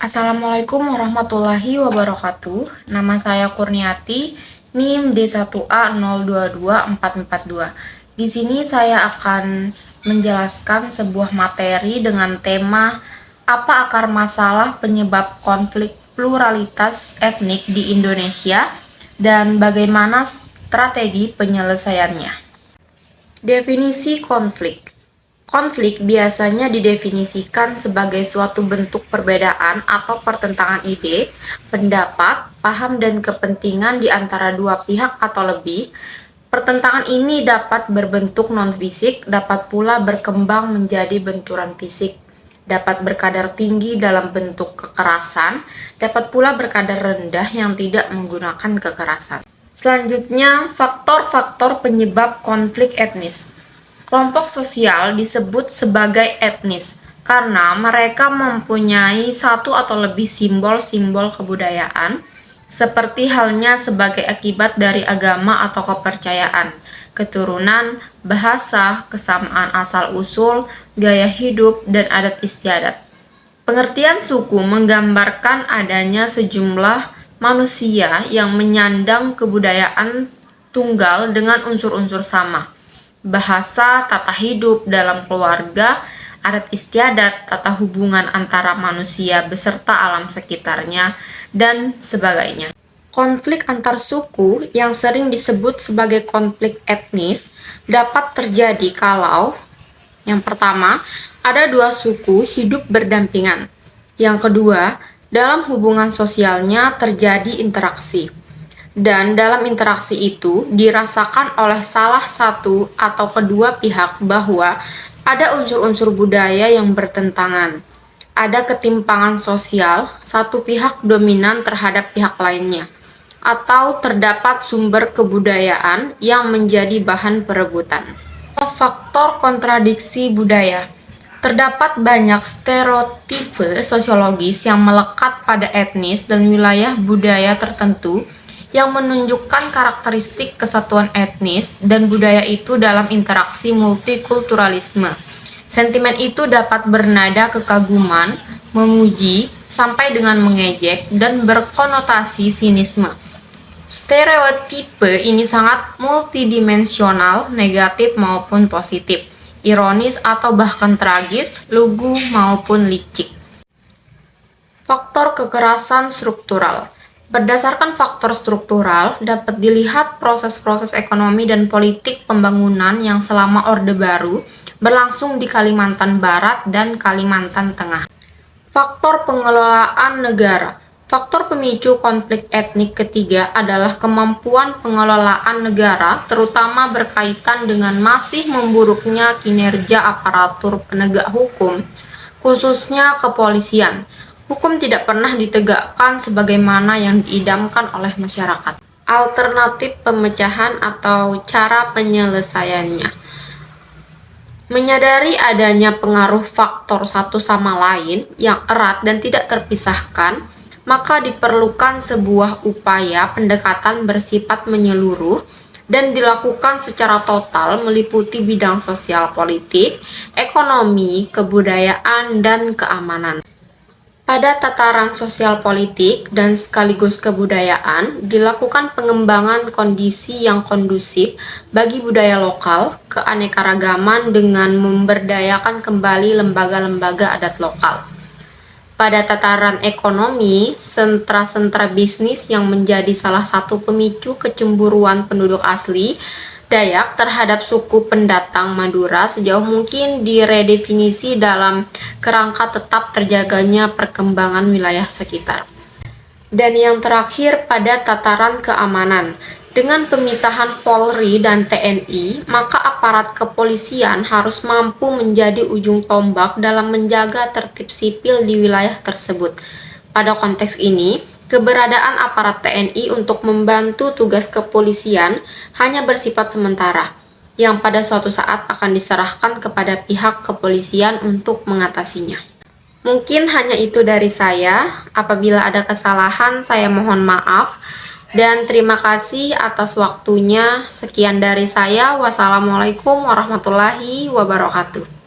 Assalamualaikum warahmatullahi wabarakatuh. Nama saya Kurniati, NIM D1A022442. Di sini saya akan menjelaskan sebuah materi dengan tema apa akar masalah penyebab konflik pluralitas etnik di Indonesia dan bagaimana strategi penyelesaiannya. Definisi konflik. Konflik biasanya didefinisikan sebagai suatu bentuk perbedaan atau pertentangan ide, pendapat, paham, dan kepentingan di antara dua pihak atau lebih. Pertentangan ini dapat berbentuk non-fisik, dapat pula berkembang menjadi benturan fisik, dapat berkadar tinggi dalam bentuk kekerasan, dapat pula berkadar rendah yang tidak menggunakan kekerasan. Selanjutnya, faktor-faktor penyebab konflik etnis. Kelompok sosial disebut sebagai etnis karena mereka mempunyai satu atau lebih simbol-simbol kebudayaan, seperti halnya sebagai akibat dari agama atau kepercayaan, keturunan, bahasa, kesamaan asal-usul, gaya hidup, dan adat istiadat. Pengertian suku menggambarkan adanya sejumlah manusia yang menyandang kebudayaan tunggal dengan unsur-unsur sama. Bahasa, tata hidup dalam keluarga, adat istiadat, tata hubungan antara manusia beserta alam sekitarnya, dan sebagainya. Konflik antar suku yang sering disebut sebagai konflik etnis dapat terjadi kalau yang pertama, ada dua suku hidup berdampingan. Yang kedua, dalam hubungan sosialnya terjadi interaksi. Dan dalam interaksi itu dirasakan oleh salah satu atau kedua pihak bahwa ada unsur-unsur budaya yang bertentangan. Ada ketimpangan sosial, satu pihak dominan terhadap pihak lainnya, atau terdapat sumber kebudayaan yang menjadi bahan perebutan. Faktor kontradiksi budaya. Terdapat banyak stereotipe sosiologis yang melekat pada etnis dan wilayah budaya tertentu yang menunjukkan karakteristik kesatuan etnis dan budaya itu dalam interaksi multikulturalisme. Sentimen itu dapat bernada kekaguman, memuji, sampai dengan mengejek, dan berkonotasi sinisme. Stereotipe ini sangat multidimensional, negatif maupun positif, ironis atau bahkan tragis, lugu maupun licik. Faktor kekerasan struktural. Berdasarkan faktor struktural, dapat dilihat proses-proses ekonomi dan politik pembangunan yang selama Orde Baru berlangsung di Kalimantan Barat dan Kalimantan Tengah. Faktor pengelolaan negara. Faktor pemicu konflik etnik ketiga adalah kemampuan pengelolaan negara, terutama berkaitan dengan masih memburuknya kinerja aparatur penegak hukum, khususnya kepolisian. Hukum tidak pernah ditegakkan sebagaimana yang diidamkan oleh masyarakat. Alternatif pemecahan atau cara penyelesaiannya. Menyadari adanya pengaruh faktor satu sama lain yang erat dan tidak terpisahkan, maka diperlukan sebuah upaya pendekatan bersifat menyeluruh dan dilakukan secara total meliputi bidang sosial politik, ekonomi, kebudayaan, dan keamanan. Pada tataran sosial politik dan sekaligus kebudayaan, dilakukan pengembangan kondisi yang kondusif bagi budaya lokal, keanekaragaman dengan memberdayakan kembali lembaga-lembaga adat lokal. Pada tataran ekonomi, sentra-sentra bisnis yang menjadi salah satu pemicu kecemburuan penduduk asli Dayak terhadap suku pendatang Madura sejauh mungkin diredefinisi dalam kerangka tetap terjaganya perkembangan wilayah sekitar. Dan yang terakhir pada tataran keamanan, dengan pemisahan Polri dan TNI, maka aparat kepolisian harus mampu menjadi ujung tombak dalam menjaga tertib sipil di wilayah tersebut. Pada konteks ini, keberadaan aparat TNI untuk membantu tugas kepolisian hanya bersifat sementara, yang pada suatu saat akan diserahkan kepada pihak kepolisian untuk mengatasinya. Mungkin hanya itu dari saya. Apabila ada kesalahan, saya mohon maaf. Dan terima kasih atas waktunya. Sekian dari saya. Wassalamualaikum warahmatullahi wabarakatuh.